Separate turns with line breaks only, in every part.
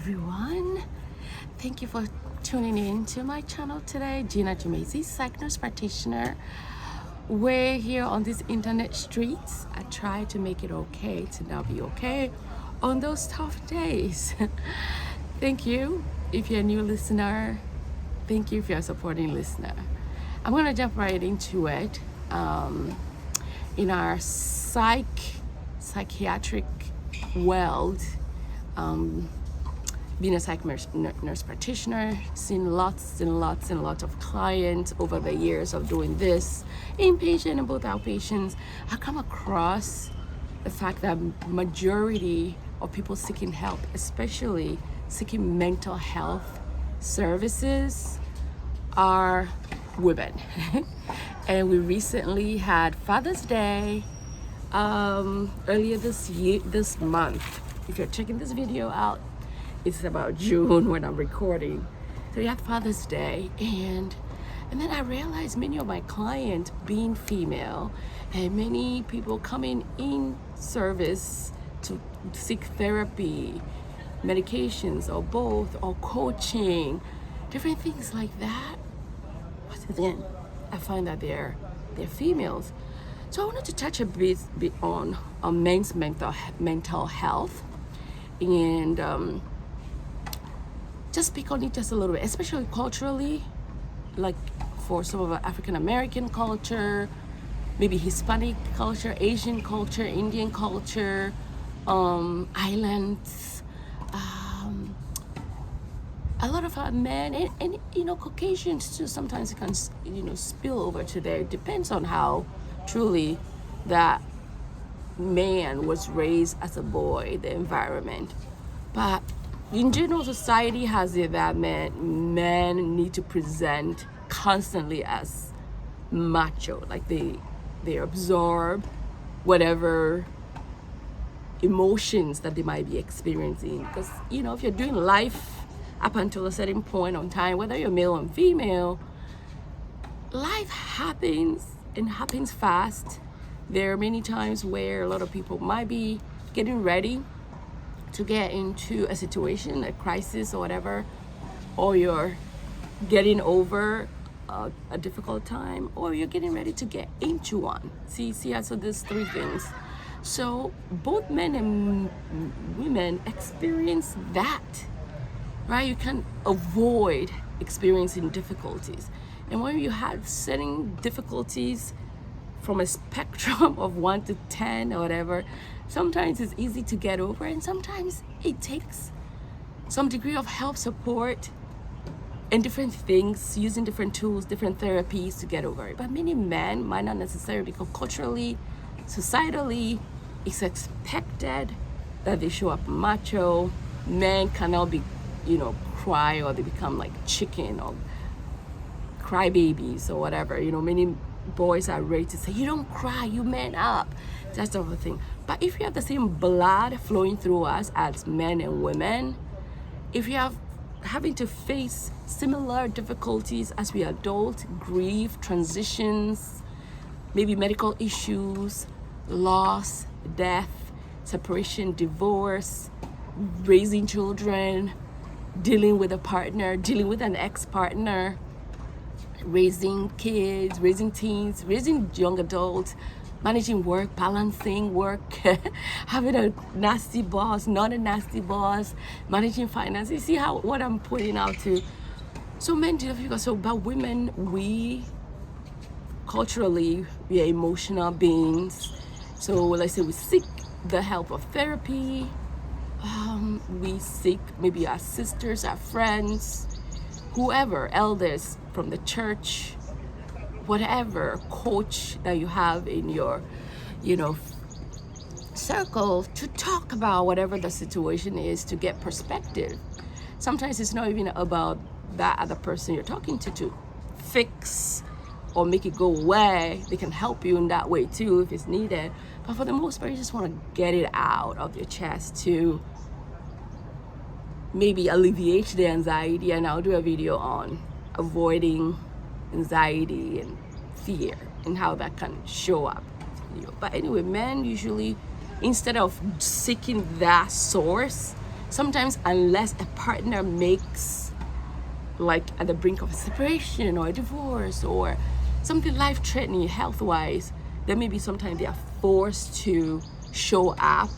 everyone. Thank you for tuning in to my channel today. Gina Jumazy, psych nurse practitioner. We're here on these internet streets. I try to make it okay to now be okay on those tough days. Thank you if you're a new listener. Thank you if you're a supporting listener. I'm gonna jump right into it. In our psychiatric world, being a psych nurse practitioner, seen lots and lots of clients over the years of doing this, inpatient and both outpatients, I come across the fact that majority of people seeking help, especially seeking mental health services, are women. And we recently had Father's Day earlier this month. If you're checking this video out, it's about June when I'm recording. So we had Father's Day, and then I realized many of my clients being female, and many people coming in service to seek therapy, medications, or both, or coaching, different things like that. But then I find that they're females. So I wanted to touch a bit on men's mental health, and just speak on it just a little bit, especially culturally, like for some of our African American culture, maybe Hispanic culture, Asian culture, Indian culture, islands. A lot of our men and Caucasians too, sometimes it can spill over to there. It depends on how truly that man was raised as a boy, the environment. But in general, society has it that men need to present constantly as macho, like they absorb whatever emotions that they might be experiencing. Because if you're doing life up until a certain point on time, whether you're male or female, life happens and happens fast. There are many times where a lot of people might be getting ready to get into a situation, a crisis or whatever, or you're getting over a difficult time, or you're getting ready to get into one. See, so there's three things. So both men and women experience that, right? You can't avoid experiencing difficulties. And when you have certain difficulties from a spectrum of 1 to 10 or whatever, sometimes it's easy to get over, and sometimes it takes some degree of help, support, and different things, using different tools, different therapies to get over it. But many men might not necessarily, because culturally, societally, it's expected that they show up macho. Men cannot be, cry, or they become like chicken or crybabies or whatever. Many boys are ready to say, you don't cry, you man up, that sort of thing. But if you have the same blood flowing through us as men and women, if you have having to face similar difficulties as we adult, grief, transitions, maybe medical issues, loss, death, separation, divorce, raising children, dealing with a partner, dealing with an ex-partner, raising kids, raising teens, raising young adults, managing work, balancing work, having a nasty boss, not a nasty boss, managing finances. You see what I'm pointing out to? So men do difficult. So, but women, we culturally, we are emotional beings. So let's say we seek the help of therapy. We seek maybe our sisters, our friends, whoever, elders from the church, whatever coach that you have in your, circle, to talk about whatever the situation is, to get perspective. Sometimes it's not even about that other person you're talking to fix or make it go away. They can help you in that way too if it's needed. But for the most part, you just want to get it out of your chest to maybe alleviate the anxiety. And I'll do a video on avoiding anxiety and fear and how that can show up. But anyway, men usually, instead of seeking that source, Sometimes, unless a partner makes, like, at the brink of a separation or a divorce or something life-threatening health-wise, then maybe sometimes they are forced to show up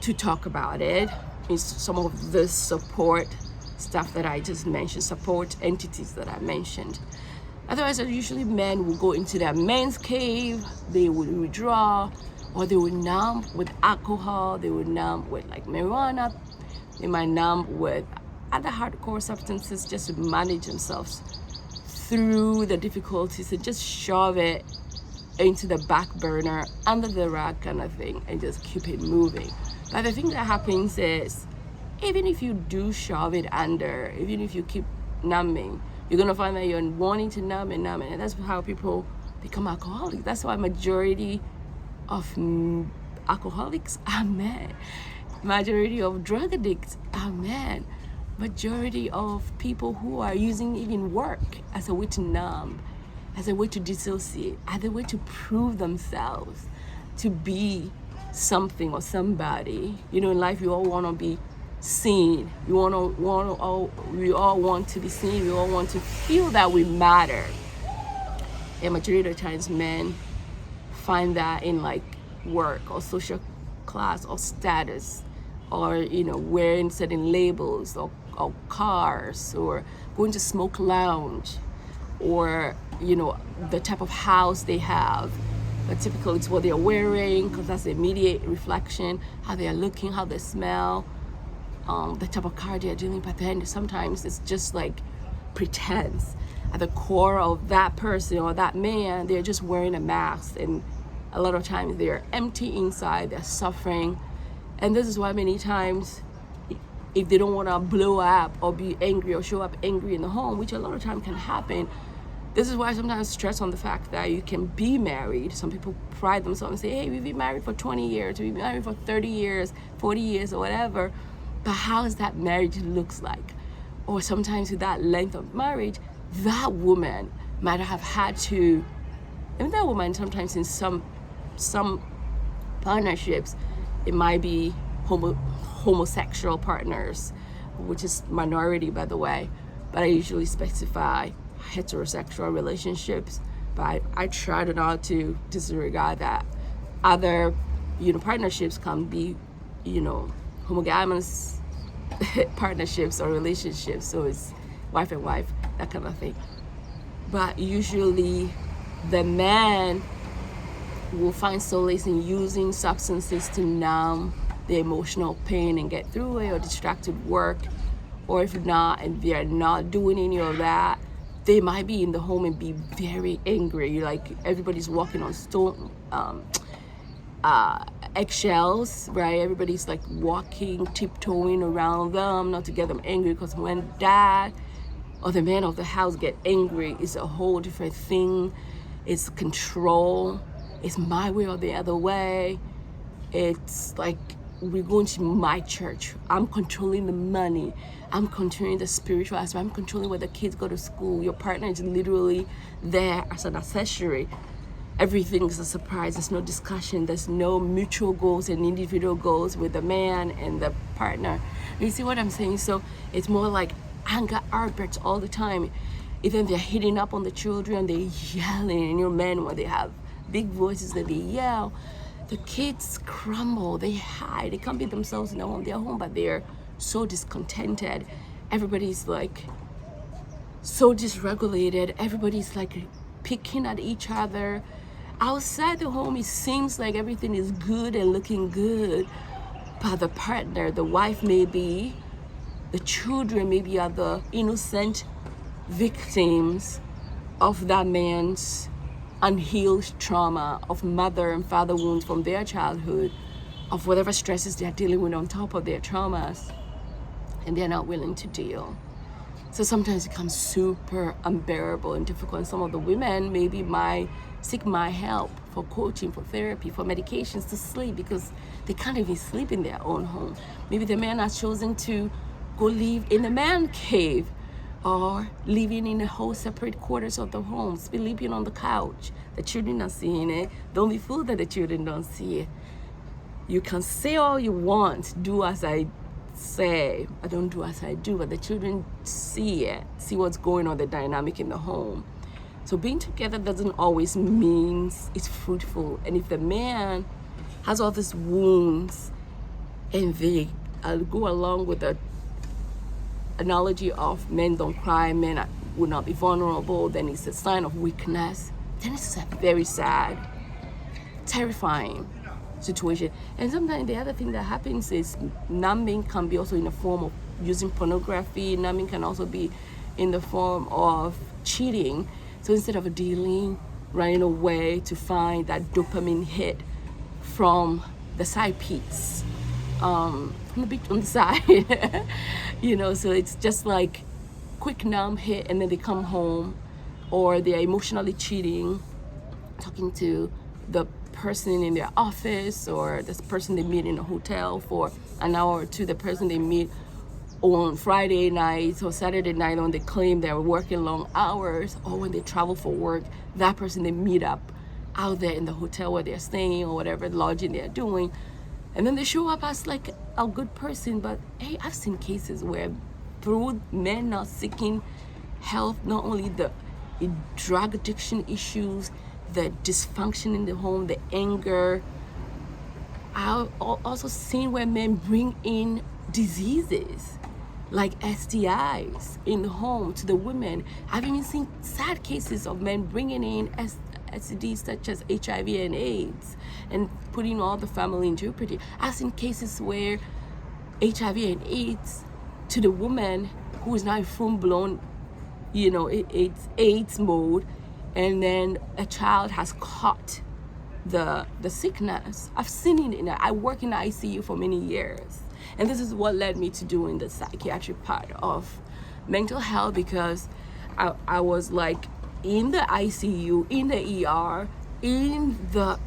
to talk about it. It's some of the support stuff that I just mentioned, support entities that I mentioned. Otherwise, usually men will go into their men's cave, they will withdraw, or they will numb with alcohol, they will numb with like marijuana, they might numb with other hardcore substances just to manage themselves through the difficulties and just shove it into the back burner, under the rug kind of thing, and just keep it moving. But the thing that happens is, even if you do shove it under, even if you keep numbing, you're gonna find that you're wanting to numb, and that's how people become alcoholics. That's why majority of alcoholics are men. Majority of drug addicts are men. Majority of people who are using even work as a way to numb, as a way to dissociate, as a way to prove themselves to be something or somebody. You know, in life, we all want to be seen. We all want to be seen. We all want to feel that we matter. And majority of the times, men find that in like work or social class or status, or wearing certain labels, or cars, or going to smoke lounge, or the type of house they have. But typically it's what they're wearing, because that's the immediate reflection, how they are looking, how they smell, the type of car they're dealing. But then sometimes it's just like pretense. At the core of that person or that man, they're just wearing a mask, and a lot of times they're empty inside, they're suffering. And this is why many times, if they don't want to blow up or be angry or show up angry in the home, which a lot of time can happen, this is why I sometimes stress on the fact that you can be married. Some people pride themselves and say, hey, we've been married for 20 years, we've been married for 30 years, 40 years, or whatever. But how is that marriage looks like? Or sometimes with that length of marriage, that woman might have had to, and that woman sometimes in some partnerships, it might be homosexual partners, which is minority, by the way, but I usually specify heterosexual relationships. But I try not to disregard that other partnerships can be homogamous partnerships or relationships, so it's wife and wife, that kind of thing. But usually the man will find solace in using substances to numb the emotional pain and get through it, or distracted work, or if not, and they're not doing any of that, they might be in the home and be very angry. Like everybody's walking on stone, eggshells, right? Everybody's like walking, tiptoeing around them, not to get them angry, because when dad or the man of the house get angry, it's a whole different thing. It's control. It's my way or the other way. It's like, we're going to my church. I'm controlling the money. I'm controlling the spiritual aspect. I'm controlling where the kids go to school. Your partner is literally there as an accessory. Everything is a surprise. There's no discussion. There's no mutual goals and individual goals with the man and the partner. You see what I'm saying? So it's more like anger outbursts all the time. Even they're hitting up on the children, they're yelling. And men, when they have big voices that they yell, the kids crumble, they hide, they can't be themselves in their home. They're home, but they're so discontented. Everybody's like so dysregulated. Everybody's like picking at each other. Outside the home, it seems like everything is good and looking good, but the partner, the wife maybe, the children maybe are the innocent victims of that man's unhealed trauma, of mother and father wounds from their childhood, of whatever stresses they're dealing with on top of their traumas, and they're not willing to deal. So sometimes it becomes super unbearable and difficult. And some of the women maybe might seek my help for coaching, for therapy, for medications to sleep, because they can't even sleep in their own home. Maybe the man has chosen to go live in the man cave, or living in a whole separate quarters of the home, sleeping on the couch. The children are seeing it. The only fool that the children don't see it. You can say all you want, do as I say, I don't do as I do, but the children see it, see what's going on, the dynamic in the home. So being together doesn't always mean it's fruitful. And if the man has all these wounds, and they go along with the analogy of men don't cry, men will not be vulnerable, then it's a sign of weakness, then it's a very sad, terrifying situation. And sometimes the other thing that happens is numbing can be also in the form of using pornography. Numbing can also be in the form of cheating. So instead of dealing, running away to find that dopamine hit from the side piece, on the side, so it's just like quick numb hit, and then they come home, or they're emotionally cheating, talking to the person in their office, or this person they meet in a hotel for an hour or two, the person they meet on Friday night or Saturday night when they claim they're working long hours, or when they travel for work, that person they meet up out there in the hotel where they're staying or whatever lodging they're doing, and then they show up as like a good person. But hey, I've seen cases where through men not seeking help, not only the drug addiction issues, the dysfunction in the home, the anger, I've also seen where men bring in diseases like STIs in the home to the women. I've even seen sad cases of men bringing in STDs such as HIV and AIDS and putting all the family in jeopardy. I've seen cases where HIV and AIDS to the woman who is now in full-blown, AIDS mode, and then a child has caught the sickness. I've seen it. I work in the ICU for many years, and this is what led me to doing the psychiatric part of mental health, because I was like in the ICU, in the ER, in the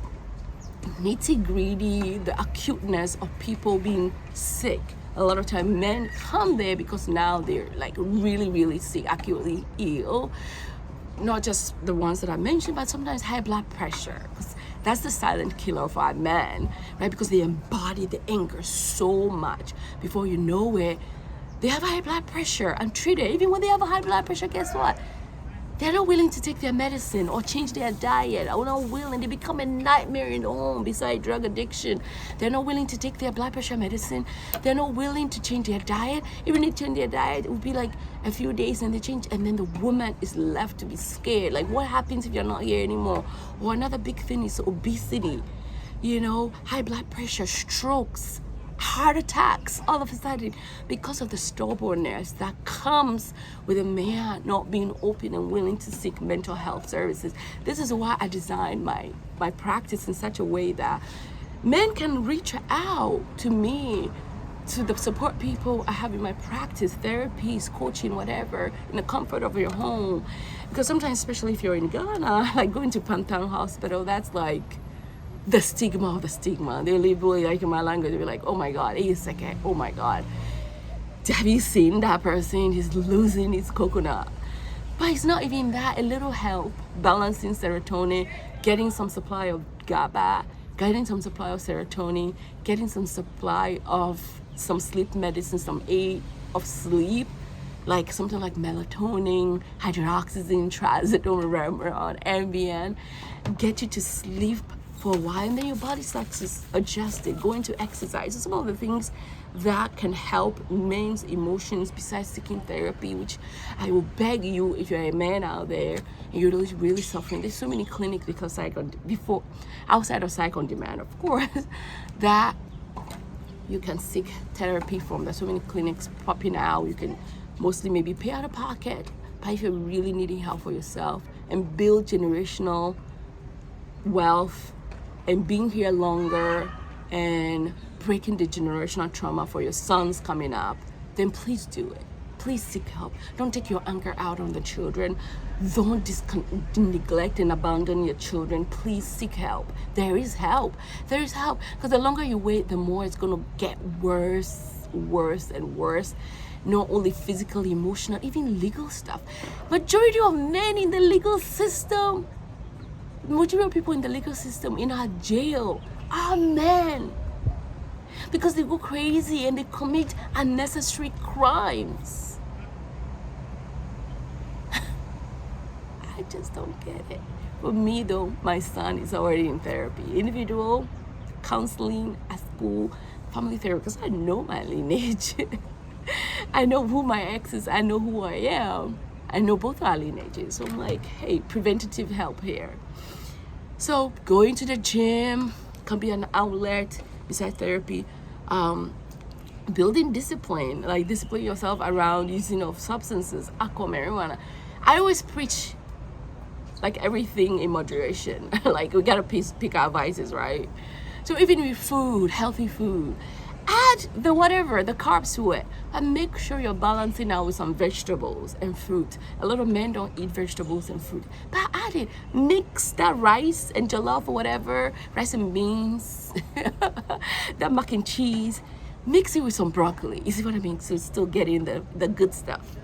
nitty-gritty, the acuteness of people being sick. A lot of time men come there because now they're like really, really sick, acutely ill. Not just the ones that I mentioned, but sometimes high blood pressure. That's the silent killer of our men, right? Because they embody the anger so much. Before you know it, they have high blood pressure and treated. Even when they have a high blood pressure, guess what? They're not willing to take their medicine or change their diet. They're not willing. They become a nightmare in the home beside drug addiction. They're not willing to take their blood pressure medicine. They're not willing to change their diet. Even if they change their diet, it would be like a few days and they change. And then the woman is left to be scared. Like, what happens if you're not here anymore? Or another big thing is obesity. High blood pressure, strokes, heart attacks, all of a sudden, because of the stubbornness that comes with a man not being open and willing to seek mental health services. This is why I designed my practice in such a way that men can reach out to me, to the support people I have in my practice, therapies, coaching, whatever, in the comfort of your home. Because sometimes, especially if you're in Ghana, like going to Pantan Hospital, that's like the stigma of the stigma. They literally, like in my language, they'll be like, oh my God, oh my God. Have you seen that person? He's losing his coconut. But it's not even that. A little help, balancing serotonin, getting some supply of GABA, getting some supply of serotonin, getting some supply of some sleep medicine, some aid of sleep, like something like melatonin, hydroxyzine, trazodone, Remeron, Ambien, get you to sleep for a while, and then your body starts to adjust it, going to exercise. Some of the things that can help men's emotions besides seeking therapy, which I will beg you, if you're a man out there and you're really suffering, there's so many clinics because outside of Psych on Demand, of course, that you can seek therapy from. There's so many clinics popping out. You can mostly maybe pay out of pocket, but if you're really needing help for yourself and build generational wealth and being here longer and breaking the generational trauma for your sons coming up, then please do it. Please seek help. Don't take your anger out on the children. Don't neglect and abandon your children. Please seek help. There is help. There is help. Because the longer you wait, the more it's going to get worse and worse. Not only physical, emotional, even legal stuff. Majority of men in the legal system, majority of people in the legal system in our jail are men. because they go crazy and they commit unnecessary crimes. I just don't get it. For me though, my son is already in therapy, individual counseling at school, family therapy, because I know my lineage. I know who my ex is, I know who I am, I know both our lineages. So I'm like, hey, preventative help here. So going to the gym can be an outlet besides therapy. Building discipline, like discipline yourself around using of substances, alcohol, marijuana. I always preach like everything in moderation. Like we gotta pick our vices, right? So even with food, healthy food, add the whatever, the carbs to it, and make sure you're balancing out with some vegetables and fruit. A lot of men don't eat vegetables and fruit, but add it. Mix that rice and jollof or whatever, rice and beans, that mac and cheese, mix it with some broccoli. You see what I mean? So still getting the good stuff.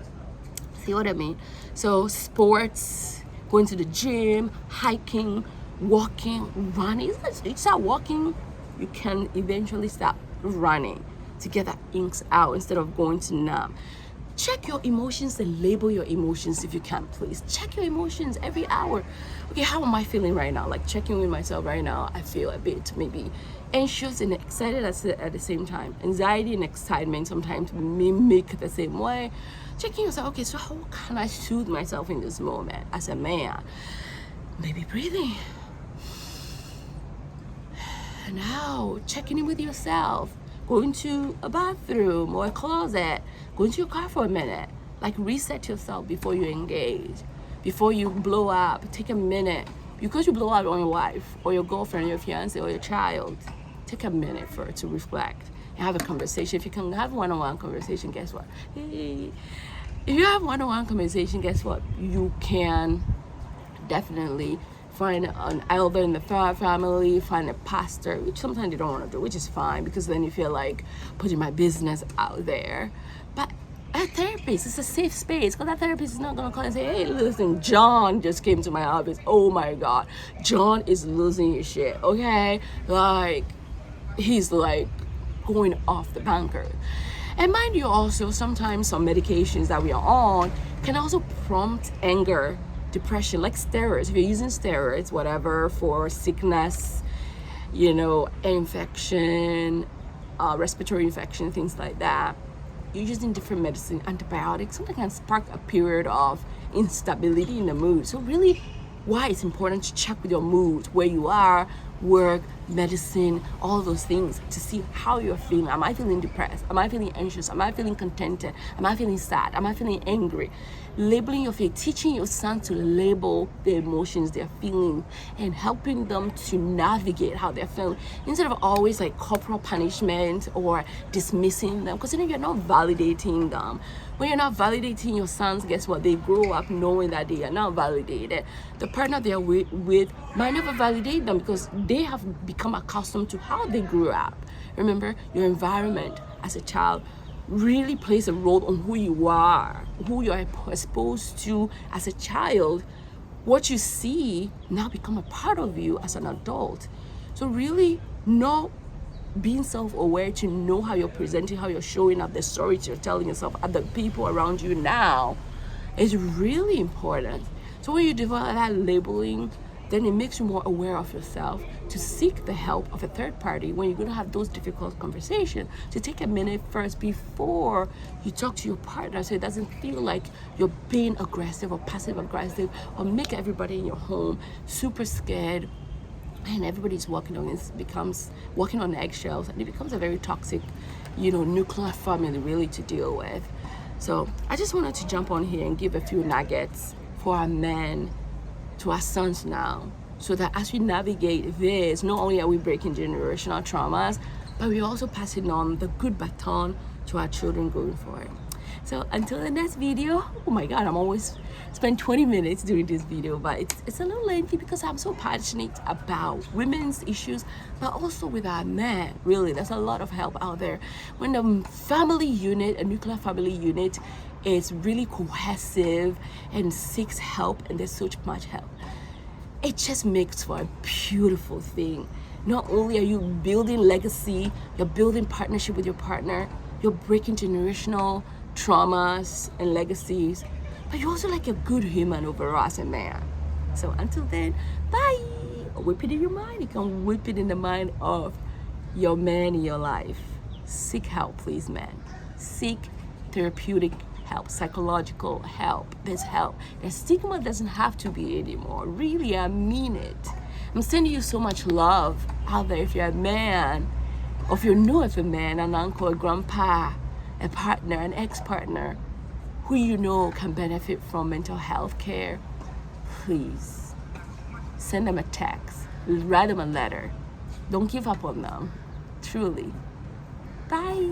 See what I mean? So sports, going to the gym, hiking, walking, running. You start walking, you can eventually start running to get that inks out instead of going to numb. Check your emotions and label your emotions if you can, please. Check your emotions every hour. Okay, how am I feeling right now? Like checking with myself right now, I feel a bit maybe anxious and excited at the same time. Anxiety and excitement sometimes mimic the same way. Checking yourself, okay, so how can I soothe myself in this moment as a man? Maybe breathing. Now, checking in with yourself, going to a bathroom or a closet, going to your car for a minute, like reset yourself before you engage, before you blow up. Take a minute. Because you blow up on your wife or your girlfriend, your fiance or your child, take a minute to reflect and have a conversation. If you can have one-on-one conversation, guess what? If you have one-on-one conversation, guess what? You can definitely find an elder in the family, find a pastor, which sometimes they don't want to do, which is fine because then you feel like putting my business out there. But a therapist is a safe space because that therapist is not going to call and say, hey, listen, John just came to my office. Oh my God, John is losing his shit, okay? Like, he's like going off the bunker. And mind you also, sometimes some medications that we are on can also prompt anger, depression, like steroids. If you're using steroids, whatever, for sickness, infection, respiratory infection, things like that, you're using different medicine, antibiotics, something can spark a period of instability in the mood. So really, why it's important to check with your mood, where you are, work, medicine, all those things, to see how you're feeling. Am I feeling depressed? Am I feeling anxious? Am I feeling contented? Am I feeling sad? Am I feeling angry? Labeling your feelings, teaching your son to label the emotions they're feeling and helping them to navigate how they're feeling instead of always like corporal punishment or dismissing them, because you're not validating them. When you're not validating your sons, guess what? They grow up knowing that they are not validated. The partner they're with might never validate them because they have become accustomed to how they grew up. Remember, your environment as a child really plays a role on who you are, who you are exposed to as a child. What you see now become a part of you as an adult. So really not being self-aware to know how you're presenting, how you're showing up, the stories you're telling yourself, other people around you now is really important. So when you develop that labeling, then it makes you more aware of yourself to seek the help of a third party when you're going to have those difficult conversations, to take a minute first before you talk to your partner so it doesn't feel like you're being aggressive or passive aggressive or make everybody in your home super scared and everybody's walking on eggshells, and it becomes a very toxic, nuclear family really to deal with. So I just wanted to jump on here and give a few nuggets for our men, to our sons now, so that as we navigate this, not only are we breaking generational traumas, but we're also passing on the good baton to our children going forward. So until the next video, oh my God, I'm always spend 20 minutes doing this video, but it's a little lengthy because I'm so passionate about women's issues, but also with our men. Really, there's a lot of help out there. When the family unit, a nuclear family unit, is really cohesive and seeks help, and there's so much help, it just makes for a beautiful thing. Not only are you building legacy, you're building partnership with your partner, you're breaking generational traumas and legacies, but you're also like a good human overall as a man. So until then, bye. Whip it in your mind. You can whip it in the mind of your man in your life. Seek help, please, man. Seek therapeutic help, psychological help. There's help. The stigma doesn't have to be anymore. Really, I mean it. I'm sending you so much love out there. If you're a man, or if you know of a man, an uncle, a grandpa, a partner, an ex-partner, who you know can benefit from mental health care, please send them a text, write them a letter. Don't give up on them, truly. Bye.